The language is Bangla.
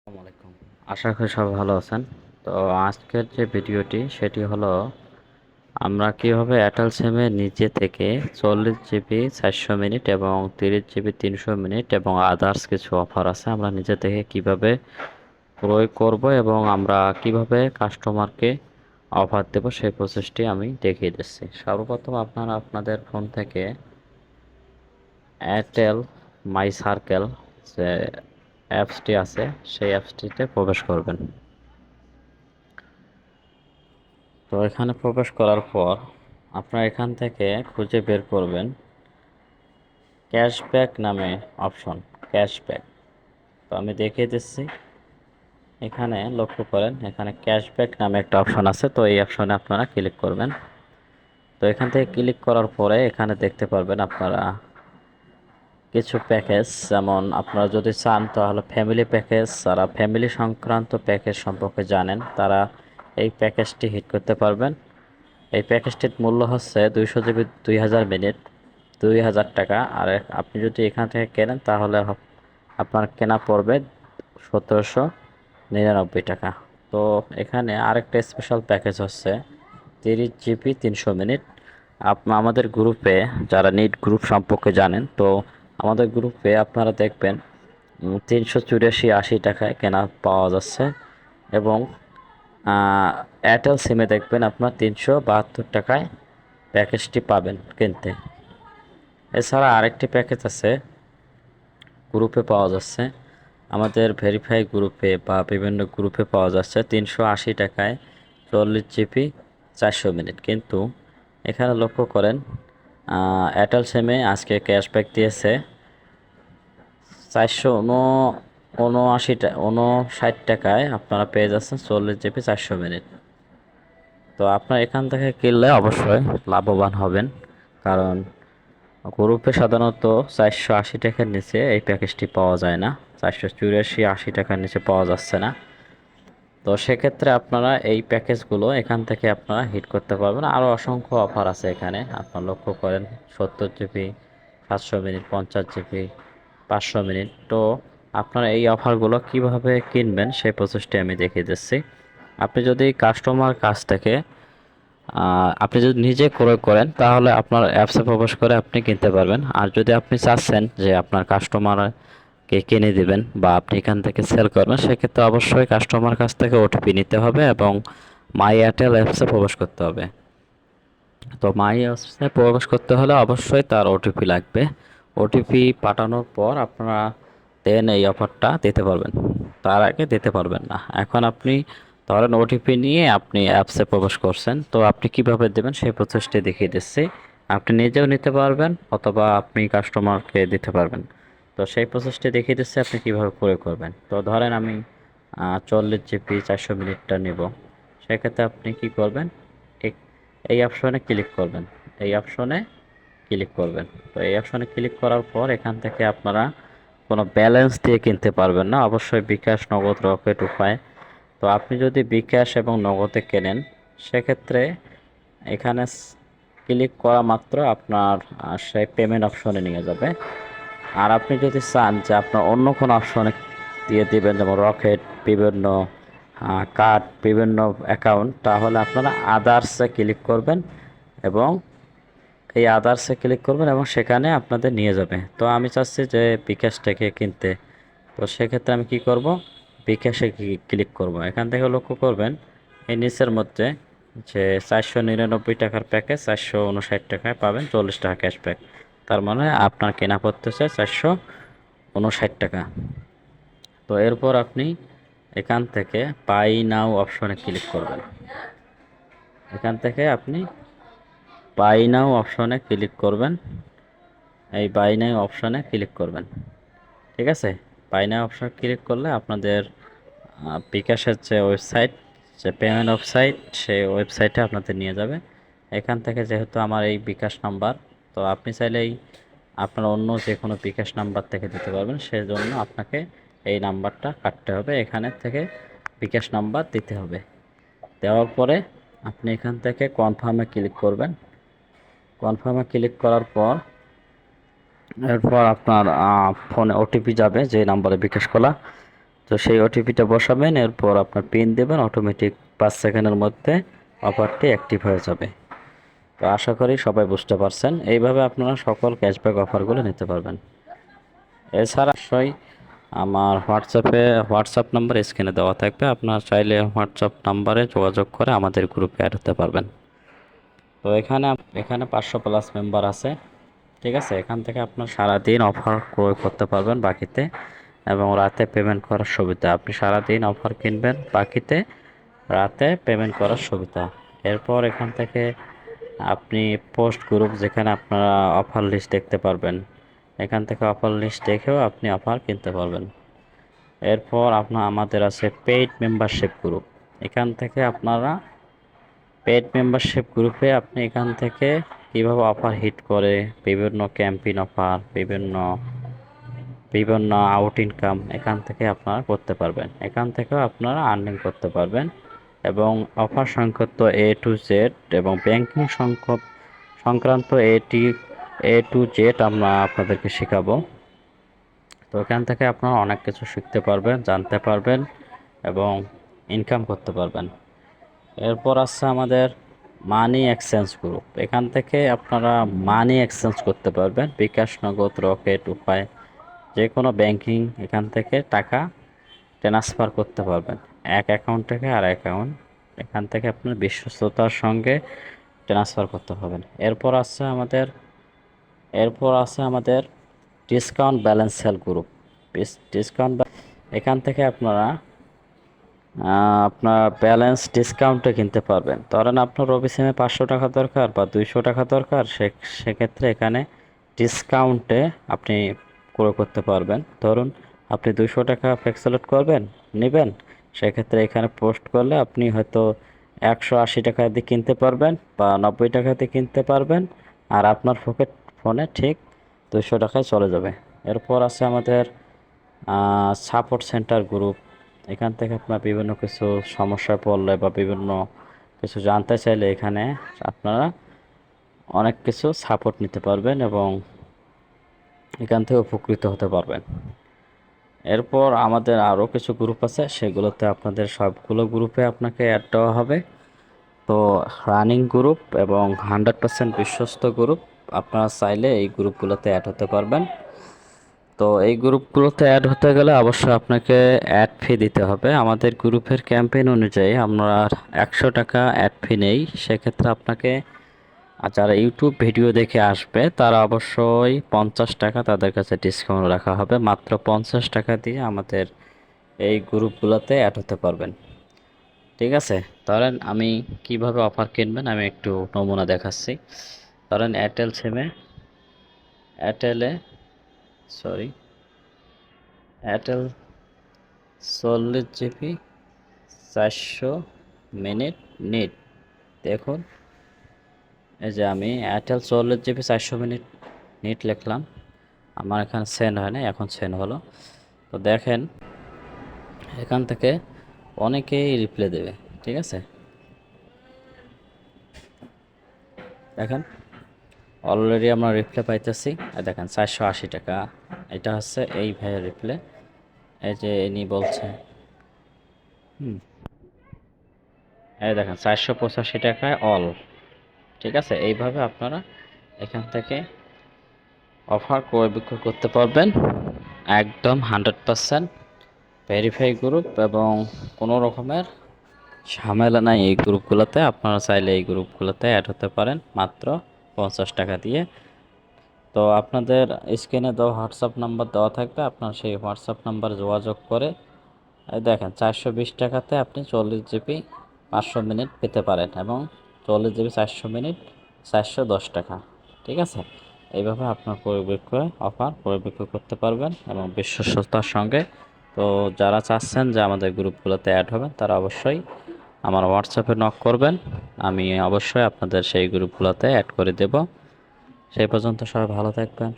আসসালামু আলাইকুম। আশা করি সবাই ভালো আছেন। তো আজকের যে ভিডিওটি সেটি হলো আমরা কিভাবে এয়ারটেল সিমে নিজে থেকে 40 জিবি 400 মিনিট এবং 30 জিবি 300 মিনিট এবং আদার্স কিছু অফার আছে আমরা নিজে থেকে কিভাবে প্রয়োগ করব এবং আমরা কিভাবে কাস্টমারকে অফার দেব সেই প্রসেসটি আমি দেখিয়ে দিচ্ছি। সর্বপ্রথম আপনারা আপনাদের ফোন থেকে এয়ারটেল মাই সার্কেল যে অ্যাপসটি আছে সেই অ্যাপসটিতে প্রবেশ করবেন। তো এখানে প্রবেশ করার পর আপনারা এখান থেকে খুঁজে বের করবেন ক্যাশব্যাক নামে অপশন, ক্যাশব্যাক। তো আমি দেখিয়ে দিচ্ছি, এখানে লক্ষ্য করেন এখানে ক্যাশব্যাক নামে একটা অপশন আছে। তো এই অপশনে আপনারা ক্লিক করবেন। তো এখান থেকে ক্লিক করার পরে এখানে দেখতে পারবেন আপনারা কিছু প্যাকেজ, যেমন আপনারা যদি চান তাহলে ফ্যামিলি প্যাকেজ, যারা ফ্যামিলি সংক্রান্ত প্যাকেজ সম্পর্কে জানেন তারা এই প্যাকেজটি হিট করতে পারবেন। এই প্যাকেজটির মূল্য হচ্ছে 200 জিবি 2000 মিনিট 2000 টাকা। আর আপনি যদি এখান থেকে কেনেন তাহলে আপনার কেনা পড়বে 1799 টাকা। তো এখানে আরেকটা স্পেশাল প্যাকেজ হচ্ছে 30 জিবি 300 মিনিট। আমাদের গ্রুপে যারা নিট গ্রুপ সম্পর্কে জানেন, তো আমাদের গ্রুপে আপনারা দেখবেন 384-80 টাকায় কেনা পাওয়া যাচ্ছে এবং এয়ারটেল সিমে দেখবেন আপনার 372 টাকায় প্যাকেজটি পাবেন কিনতে। এছাড়া আরেকটি প্যাকেজ আছে, গ্রুপে পাওয়া যাচ্ছে, আমাদের ভেরিফাই গ্রুপে বা বিভিন্ন গ্রুপে পাওয়া যাচ্ছে 380 টাকায় 40 জিবি 400 মিনিট। কিন্তু এখানে লক্ষ্য করেন এয়ারটেল সিমে আজকে ক্যাশব্যাক দিয়েছে 459 টাকায় আপনারা পেয়ে যাচ্ছেন 40 জিবি 400 মিনিট। তো আপনার এখান থেকে কিনলে অবশ্যই লাভবান হবেন, কারণ গ্রুপে সাধারণত 480 টাকার নিচে এই প্যাকেজটি পাওয়া যায় না, 484-80 টাকার নিচে পাওয়া যাচ্ছে না। তো সেক্ষেত্রে আপনারা এই প্যাকেজগুলো এখান থেকে আপনারা হিট করতে পারবেন। আরও অসংখ্য অফার আছে এখানে, আপনারা লক্ষ্য করেন 70 জিবি 700 মিনিট, 50 জিবি 500 মিনিট। তো আপনারা এই অফারগুলো কিভাবে কিনবেন সেই প্রসেসটি আমি দেখিয়ে দিচ্ছি। আপনি যদি কাস্টমার কাছ থেকে আপনি যদি নিজে ক্রয় করেন তাহলে আপনার অ্যাপসে প্রবেশ করে আপনি কিনতে পারবেন। আর যদি আপনি চাচ্ছেন যে আপনার কাস্টমারকে কিনে দিবেন বা আপনি এখান থেকে সেল করবেন, সেক্ষেত্রে অবশ্যই কাস্টমার কাছ থেকে ওটিপি নিতে হবে এবং মাই এয়ারটেল অ্যাপসে প্রবেশ করতে হবে। তো মাই অ্যাপসে প্রবেশ করতে হলে অবশ্যই তার ওটিপি লাগবে। ওটিপি পাঠানোর পর আপনারা দেন এই অফারটা দিতে পারবেন, তার আগে দিতে পারবেন না। এখন আপনি ধরেন ওটিপি নিয়ে আপনি অ্যাপসে প্রবেশ করছেন, তো আপনি কিভাবে দেবেন সেই প্রসেসটি দেখিয়ে দিচ্ছি। আপনি নিজেও নিতে পারবেন অথবা আপনি কাস্টমারকে দিতে পারবেন। তো সেই প্রসেসটি দেখিয়ে দিচ্ছি আপনি কিভাবে করে করবেন। তো ধরেন আমি 40 জিবি 400 মিনিটটা নেব, সেক্ষেত্রে আপনি কি করবেন, এই অপশনে ক্লিক করবেন, এই অপশনে ক্লিক করবেন। তো এই অপশনে ক্লিক করার পর এখান থেকে আপনারা কোনো ব্যালেন্স দিয়ে কিনতে পারবেন না, অবশ্যই বিকাশ, নগদ, রকেট উপায়। তো আপনি যদি বিকাশ এবং নগদে কেনেন সেক্ষেত্রে এখানে ক্লিক করা মাত্র আপনার সেই পেমেন্ট অপশনে নিয়ে যাবে। আর আপনি যদি চান যে আপনার অন্য কোনো অপশনে দিয়ে দিবেন, যেমন রকেট, বিভিন্ন কার্ড, বিভিন্ন অ্যাকাউন্ট, তাহলে আপনারা আদার্সে ক্লিক করবেন এবং এই আদার্সে ক্লিক করবেন এবং সেখানে আপনাদের নিয়ে যাবে। তো আমি চাচ্ছি যে বিকাশ থেকে কিনতে, তো সেক্ষেত্রে আমি কি করব, বিকাশে ক্লিক করব। এখান থেকে লক্ষ্য করবেন এই নিচের মধ্যে যে 499 টাকার প্যাকেজ 459 টাকায় পাবেন 40 টাকা ক্যাশব্যাক। তার মানে আপনার কেনা পড়তেছে 459 টাকা। তো এরপর আপনি এখান থেকে বাই নাও অপশনে ক্লিক করবেন। এখান থেকে আপনি বাই নাও অপশনে ক্লিক করবেন, এই বাই নাও অপশনে ক্লিক করবেন। ঠিক আছে, বাই নাও অপশনে ক্লিক করলে আপনাদের বিকাশের যে ওয়েবসাইট, যে পেমেন্ট ওয়েবসাইট, সেই ওয়েবসাইটে আপনাদের নিয়ে যাবে। এখান থেকে যেহেতু আমার এই বিকাশ নাম্বার, তো আপনি চাইলেই আপনার অন্য যে কোনো বিকাশ নাম্বার থেকে দিতে পারবেন, সেজন্য আপনাকে এই নাম্বারটা কাটতে হবে, এখানে থেকে বিকাশ নাম্বার দিতে হবে। দেওয়ার পরে আপনি এখান থেকে কনফার্মে ক্লিক করবেন। কনফার্মে ক্লিক করার পর এরপর আপনার ফোনে ওটিপি যাবে যে নাম্বারে বিকাশ খোলা, তো সেই ওটিপিটা বসাবেন, এরপর আপনার পিন দেবেন, অটোমেটিক 5 সেকেন্ডের মধ্যে অফারটি অ্যাক্টিভ হয়ে যাবে। তো আশা করি সবাই বুঝতে পারছেন। এইভাবে আপনারা সকল ক্যাশব্যাক অফারগুলো নিতে পারবেন। এছাড়া অবশ্যই আমার হোয়াটসঅ্যাপ নাম্বার স্ক্রিনে দেওয়া থাকবে, আপনার চাইলে হোয়াটসঅ্যাপ নাম্বারে যোগাযোগ করে আমাদের গ্রুপে অ্যাড হতে পারবেন। তো এখানে 500+ মেম্বার আছে, ঠিক আছে। এখান থেকে আপনার সারাদিন অফার ক্রয় করতে পারবেন বাকিতে, এবং রাতে পেমেন্ট করার সুবিধা। আপনি সারাদিন অফার কিনবেন বাকিতে, রাতে পেমেন্ট করার সুবিধা। এরপর এখান থেকে আপনি পোস্ট গ্রুপ, যেখানে আপনারা অফার লিস্ট দেখতে পারবেন, এখান থেকে অফার লিস্ট দেখেও আপনি অফার কিনতে পারবেন। এরপর আমাদের আছে পেইড মেম্বারশিপ গ্রুপ। এখান থেকে আপনারা পেইড মেম্বারশিপ গ্রুপে আপনি এখান থেকে কীভাবে অফার হিট করে, বিভিন্ন ক্যাম্পেইন অফার, বিভিন্ন বিভিন্ন আউট ইনকাম এখান থেকে আপনারা করতে পারবেন। এখান থেকেও আপনারা আর্নিং করতে পারবেন, এবং অফার সংক্রান্ত A to Z এবং ব্যাংকিং সংক্রান্ত A to Z আমরা আপনাদেরকে শেখাবো। তো এখান থেকে আপনারা অনেক কিছু শিখতে পারবেন, জানতে পারবেন এবং ইনকাম করতে পারবেন। এরপর আছে আমাদের মানি এক্সচেঞ্জ গ্রুপ। এখান থেকে আপনারা মানি এক্সচেঞ্জ করতে পারবেন, বিকাশ, নগদ, রকেট উপায়, যে কোনো ব্যাংকিং এখান থেকে টাকা ট্রান্সফার করতে পারবেন এক অ্যাকাউন্ট থেকে আর অ্যাকাউন্ট। এখান থেকে আপনার বিশ্বস্ততার সঙ্গে ট্রান্সফার করতে পারবেন। এরপর আছে আমাদের ডিসকাউন্ট ব্যালেন্স সেল গ্রুপ। এখান থেকে আপনারা আপনার ব্যালেন্স ডিসকাউন্টে কিনতে পারবেন। ধরেন আপনার রবি সিমে 500 টাকা দরকার বা 200 টাকা দরকার, সেক্ষেত্রে এখানে ডিসকাউন্টে আপনি ক্রয় করতে পারবেন। ধরুন আপনি 200 টাকা ফ্লেক্সিলোড নেবেন, সেক্ষেত্রে এখানে পোস্ট করলে আপনি হয়তো 180 টাকা দিয়ে কিনতে পারবেন বা 90 টাকা দিয়ে কিনতে পারবেন, আর আপনার ফোনে ঠিক 200 টাকায় চলে যাবে। এরপর আছে আমাদের সাপোর্ট সেন্টার গ্রুপ। এখান থেকে আপনার বিভিন্ন কিছু সমস্যায় পড়লে বা বিভিন্ন কিছু জানতে চাইলে এখানে আপনারা অনেক কিছু সাপোর্ট নিতে পারবেন এবং এখান থেকে উপকৃত হতে পারবেন। এরপর আমাদের আরও কিছু গ্রুপ আছে, সেগুলোতে আপনাদের সবগুলো গ্রুপে আপনাকে অ্যাড দেওয়া হবে। তো রানিং গ্রুপ এবং 100% বিশ্বস্ত গ্রুপ, আপনারা চাইলে এই গ্রুপগুলোতে অ্যাড হতে পারবেন। তো এই গ্রুপগুলোতে অ্যাড হতে গেলে অবশ্যই আপনাকে অ্যাড ফি দিতে হবে। আমাদের গ্রুপের ক্যাম্পেইন অনুযায়ী আমরা 100 টাকা অ্যাড ফি নেই। সেক্ষেত্রে আপনাকে, আর যারা ইউটিউব ভিডিও দেখে আসবে তারা অবশ্যই 50 টাকা তাদের কাছে ডিসকাউন্ট রাখা হবে। মাত্র 50 টাকা দিয়ে আমাদের এই গ্রুপগুলোতে অ্যাড হতে পারবেন, ঠিক আছে। ধরেন আমি কিভাবে অফার কিনবেন আমি একটু নমুনা দেখাচ্ছি। ধরেন এয়ারটেলে এয়ারটেল 40 GB 400 মিনিট নেট। দেখুন, এই যে আমি এয়ারটেল 40 GB 400 মিনিট নেট লিখলাম, আমার এখানে সেন্ড হয় না, এখন সেন্ড হলো। তো দেখেন এখান থেকে অনেকেই রিপ্লাই দেবে, ঠিক আছে। দেখেন অলরেডি আমরা রিপ্লাই পাইতেছি। দেখেন 480 টাকা, এটা হচ্ছে এই ভাইয়ের রিপ্লাই। এই যে ইনি বলছে, এই দেখেন 485 টাকায় অল, ঠিক আছে। এইভাবে আপনারা এখান থেকে অফার ক্রয় বিক্রয় করতে পারবেন। একদম 100% ভেরিফাই গ্রুপ এবং কোনো রকমের ঝামেলা নাই এই গ্রুপগুলোতে। আপনারা চাইলে এই গ্রুপগুলোতে অ্যাড হতে পারেন মাত্র 50 টাকা দিয়ে। তো আপনাদের স্ক্রিনে দেওয়া হোয়াটসঅ্যাপ নাম্বার দেওয়া থাকবে, আপনার সেই হোয়াটসঅ্যাপ নাম্বার যোগাযোগ করে দেখেন 420 টাকাতে আপনি 40 GB 500 মিনিট পেতে পারেন, এবং 40 GB 400 মিনিট 410 টাকা, ঠিক আছে। এইভাবে আপনার অফার পরিবিক্রয় করতে পারবেন এবং বিশ্বস্ততার সঙ্গে। তো যারা চাচ্ছেন যে আমাদের গ্রুপগুলোতে অ্যাড হবেন তারা অবশ্যই আমার হোয়াটসঅ্যাপে নক করবেন, আমি অবশ্যই আপনাদের সেই গ্রুপগুলোতে অ্যাড করে দেব। সেই পর্যন্ত সবাই ভালো থাকবেন।